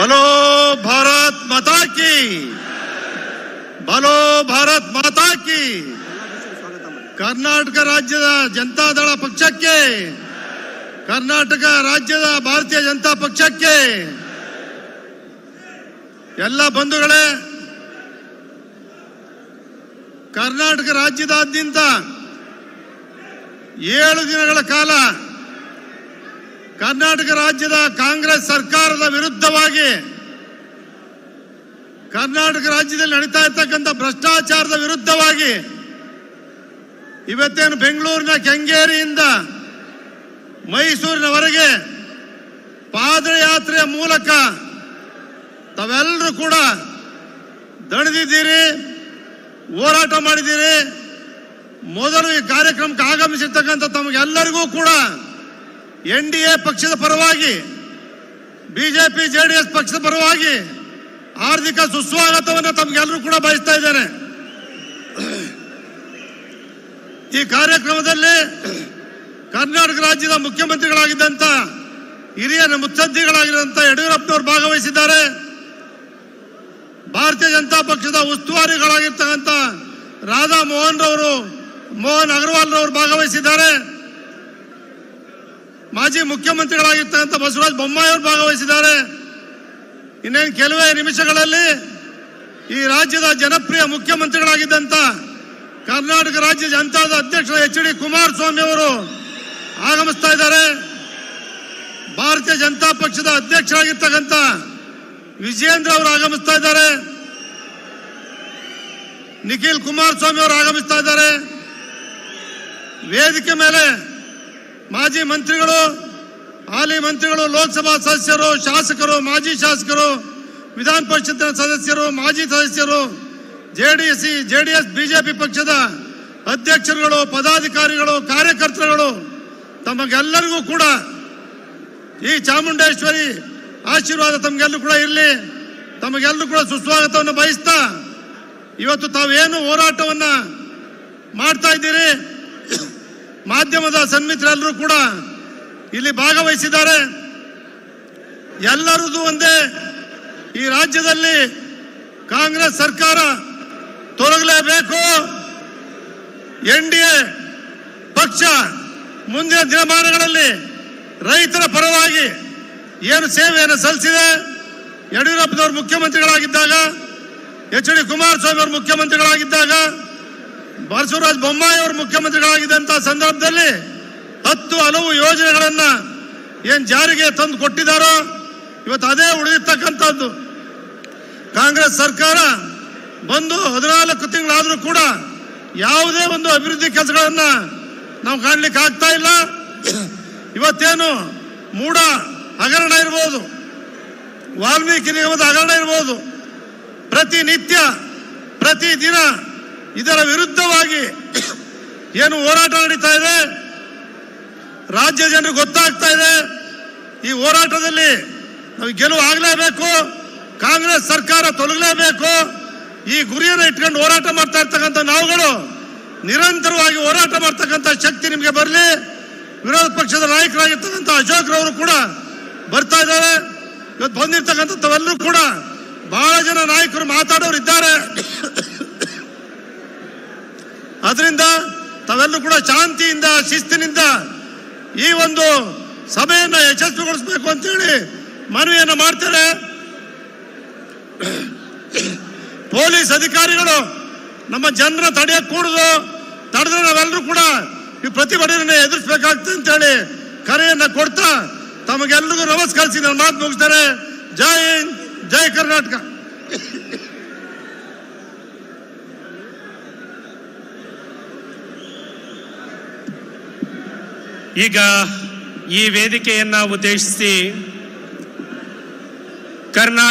बोलो भारत माता की, बोलो भारत माता की। कर्नाटक राज्यದ ಜನತಾದಳ ಪಕ್ಷಕ್ಕೆ, ಕರ್ನಾಟಕ ರಾಜ್ಯದ ಭಾರತೀಯ ಜನತಾ ಪಕ್ಷಕ್ಕೆ ಎಲ್ಲ ಬಂಧುಗಳೇ, ಕರ್ನಾಟಕ ರಾಜ್ಯದಾದ್ಯಂತ 7 ದಿನಗಳ ಕಾಲ ಕರ್ನಾಟಕ ರಾಜ್ಯದ ಕಾಂಗ್ರೆಸ್ ಸರ್ಕಾರದ ವಿರುದ್ಧವಾಗಿ, ಕರ್ನಾಟಕ ರಾಜ್ಯದಲ್ಲಿ ನಡೀತಾ ಇರತಕ್ಕಂಥ ಭ್ರಷ್ಟಾಚಾರದ ವಿರುದ್ಧವಾಗಿ ಇವತ್ತೇನು ಬೆಂಗಳೂರಿನ ಕೆಂಗೇರಿಯಿಂದ ಮೈಸೂರಿನವರೆಗೆ ಪಾದಯಾತ್ರೆಯ ಮೂಲಕ ತಾವೆಲ್ಲರೂ ಕೂಡ ದಣಿದಿದ್ದೀರಿ, ಹೋರಾಟ ಮಾಡಿದ್ದೀರಿ. ಮೊದಲು ಈ ಕಾರ್ಯಕ್ರಮಕ್ಕೆ ಆಗಮಿಸಿರ್ತಕ್ಕಂಥ ತಮಗೆಲ್ಲರಿಗೂ ಕೂಡ ಎನ್ಡಿಎ ಪಕ್ಷದ ಪರವಾಗಿ, ಬಿಜೆಪಿ ಜೆಡಿಎಸ್ ಪಕ್ಷದ ಪರವಾಗಿ ಹಾರ್ದಿಕ ಸುಸ್ವಾಗತವನ್ನು ತಮಗೆಲ್ಲರೂ ಕೂಡ ಬಯಸ್ತಾ ಇದ್ದೇನೆ. ಈ ಕಾರ್ಯಕ್ರಮದಲ್ಲಿ ಕರ್ನಾಟಕ ರಾಜ್ಯದ ಮುಖ್ಯಮಂತ್ರಿಗಳಾಗಿದ್ದಂಥ ಹಿರಿಯ ಮುತ್ಸದ್ದಿಗಳಾಗಿದ್ದಂಥ ಯಡಿಯೂರಪ್ಪನವರು ಭಾಗವಹಿಸಿದ್ದಾರೆ. ಭಾರತೀಯ ಜನತಾ ಪಕ್ಷದ ಉಸ್ತುವಾರಿಗಳಾಗಿರ್ತಕ್ಕಂಥ ರಾಧಾ ಮೋಹನ್ ಅಗರ್ವಾಲ್ ರವರು ಭಾಗವಹಿಸಿದ್ದಾರೆ. ಮಾಜಿ ಮುಖ್ಯಮಂತ್ರಿಗಳಾಗಿರ್ತಕ್ಕಂಥ ಬಸವರಾಜ ಬೊಮ್ಮಾಯಿ ಅವರು ಭಾಗವಹಿಸಿದ್ದಾರೆ. ಇನ್ನೇನು ಕೆಲವೇ ನಿಮಿಷಗಳಲ್ಲಿ ಈ ರಾಜ್ಯದ ಜನಪ್ರಿಯ ಮುಖ್ಯಮಂತ್ರಿಗಳಾಗಿದ್ದಂಥ ಕರ್ನಾಟಕ ರಾಜ್ಯ ಜನತಾದ ಅಧ್ಯಕ್ಷ HD ಕುಮಾರಸ್ವಾಮಿ ಅವರು ಆಗಮಿಸ್ತಾ ಇದ್ದಾರೆ. ಭಾರತೀಯ ಜನತಾ ಪಕ್ಷದ ಅಧ್ಯಕ್ಷರಾಗಿರ್ತಕ್ಕಂಥ ವಿಜಯೇಂದ್ರ ಅವರು ಆಗಮಿಸ್ತಾ ಇದ್ದಾರೆ. ನಿಖಿಲ್ ಕುಮಾರಸ್ವಾಮಿ ಅವರು ಆಗಮಿಸ್ತಾ ಇದ್ದಾರೆ. ವೇದಿಕೆ ಮೇಲೆ ಮಾಜಿ ಮಂತ್ರಿಗಳು, ಹಾಲಿ ಮಂತ್ರಿಗಳು, ಲೋಕಸಭಾ ಸದಸ್ಯರು, ಶಾಸಕರು, ಮಾಜಿ ಶಾಸಕರು, ವಿಧಾನ ಪರಿಷತ್ತಿನ ಸದಸ್ಯರು, ಮಾಜಿ ಸದಸ್ಯರು, ಜೆಡಿಎಸ್ ಬಿಜೆಪಿ ಪಕ್ಷದ ಅಧ್ಯಕ್ಷರುಗಳು, ಪದಾಧಿಕಾರಿಗಳು, ಕಾರ್ಯಕರ್ತರುಗಳು, ತಮಗೆಲ್ಲರಿಗೂ ಕೂಡ ಈ ಚಾಮುಂಡೇಶ್ವರಿ ಆಶೀರ್ವಾದ ತಮಗೆಲ್ಲರೂ ಕೂಡ ಇರಲಿ. ತಮಗೆಲ್ಲರೂ ಕೂಡ ಸುಸ್ವಾಗತವನ್ನು ಬಯಸ್ತಾ, ಇವತ್ತು ತಾವೇನು ಹೋರಾಟವನ್ನ ಮಾಡ್ತಾ ಇದ್ದೀರಿ, ಮಾಧ್ಯಮದ ಸನ್ಮಿತ್ರರೆಲ್ಲರೂ ಕೂಡ ಇಲ್ಲಿ ಭಾಗವಹಿಸಿದ್ದಾರೆ. ಎಲ್ಲರದು ಒಂದೇ, ಈ ರಾಜ್ಯದಲ್ಲಿ ಕಾಂಗ್ರೆಸ್ ಸರ್ಕಾರ ತೊಲಗಲೇಬೇಕು. ಎನ್ಡಿಎ ಪಕ್ಷ ಮುಂದಿನ ದಿನಮಾನಗಳಲ್ಲಿ ರೈತರ ಪರವಾಗಿ ಏನು ಸೇವೆಯನ್ನು ಸಲ್ಲಿಸಿದೆ, ಯಡಿಯೂರಪ್ಪನವರು ಮುಖ್ಯಮಂತ್ರಿಗಳಾಗಿದ್ದಾಗ, HD ಕುಮಾರಸ್ವಾಮಿ ಅವರು ಮುಖ್ಯಮಂತ್ರಿಗಳಾಗಿದ್ದಾಗ, ಬಸವರಾಜ ಬೊಮ್ಮಾಯಿ ಅವರು ಮುಖ್ಯಮಂತ್ರಿಗಳಾಗಿದ್ದಂತಹ ಸಂದರ್ಭದಲ್ಲಿ 10 ಹಲವು ಯೋಜನೆಗಳನ್ನ ಏನ್ ಜಾರಿಗೆ ತಂದು ಕೊಟ್ಟಿದ್ದಾರೋ ಇವತ್ತು ಅದೇ ಉಳಿದಿರ್ತಕ್ಕಂಥದ್ದು. ಕಾಂಗ್ರೆಸ್ ಸರ್ಕಾರ ಬಂದು 14 ತಿಂಗಳಾದ್ರೂ ಕೂಡ ಯಾವುದೇ ಒಂದು ಅಭಿವೃದ್ಧಿ ಕೆಲಸಗಳನ್ನ ನಾವು ಕಾಣ್ಲಿಕ್ಕೆ ಆಗ್ತಾ ಇಲ್ಲ. ಇವತ್ತೇನು ಮೂಡ ಹಗರಣ ಇರ್ಬೋದು, ವಾಲ್ಮೀಕಿ ನಿಗಮದ ಹಗರಣ ಇರ್ಬೋದು, ಪ್ರತಿನಿತ್ಯ ಪ್ರತಿದಿನ ಇದರ ವಿರುದ್ಧವಾಗಿ ಏನು ಹೋರಾಟ ನಡೀತಾ ಇದೆ, ರಾಜ್ಯ ಜನರಿಗೆ ಗೊತ್ತಾಗ್ತಾ ಇದೆ. ಈ ಹೋರಾಟದಲ್ಲಿ ನಾವು ಗೆಲುವು ಆಗಲೇಬೇಕು, ಕಾಂಗ್ರೆಸ್ ಸರ್ಕಾರ ತೊಲಗಲೇಬೇಕು. ಈ ಗುರಿಯನ್ನು ಇಟ್ಕೊಂಡು ಹೋರಾಟ ಮಾಡ್ತಾ ಇರ್ತಕ್ಕಂಥ ನಾವುಗಳು ನಿರಂತರವಾಗಿ ಹೋರಾಟ ಮಾಡ್ತಕ್ಕಂಥ ಶಕ್ತಿ ನಿಮಗೆ ಬರಲಿ. ವಿರೋಧ ಪಕ್ಷದ ನಾಯಕರಾಗಿರ್ತಕ್ಕಂಥ ಅಶೋಕ್ ರವರು ಕೂಡ ಬರ್ತಾ ಇದ್ದಾರೆ. ಇವತ್ತು ಬಂದಿರ್ತಕ್ಕಂಥ ತಾವೆಲ್ಲರೂ ಕೂಡ ಬಹಳ ಜನ ನಾಯಕರು ಮಾತಾಡೋರು ಇದ್ದಾರೆ. ಅದರಿಂದ ತಾವೆಲ್ಲರೂ ಕೂಡ ಶಾಂತಿಯಿಂದ, ಶಿಸ್ತಿನಿಂದ ಈ ಒಂದು ಸಭೆಯನ್ನು ಯಶಸ್ವಿಗೊಳಿಸಬೇಕು ಅಂತೇಳಿ ಮನವಿಯನ್ನು ಮಾಡ್ತಾರೆ. ಪೊಲೀಸ್ ಅಧಿಕಾರಿಗಳು ನಮ್ಮ ಜನರ ತಡೆಯಕ್ಕೆ ಕೂಡುದು, ತಡೆದ್ರೆ ನಾವೆಲ್ಲರೂ ಕೂಡ ಈ ಪ್ರತಿಭಟನೆ ಎದುರಿಸಬೇಕಾಗ್ತದೆ ಅಂತೇಳಿ ಕರೆಯನ್ನ ಕೊಡ್ತಾ ತಮಗೆಲ್ಲರಿಗೂ ನಮಸ್ಕರಿಸಿ ನನ್ನ ಮಾತು ಮುಗಿಸ್ತಾರೆ. ಜೈ ಹಿಂದ್, ಜೈ ಕರ್ನಾಟಕ. ಈಗ ಈ ವೇದಿಕೆಯನ್ನ ಉದ್ದೇಶಿಸಿ ಕರ್ನಾಟಕ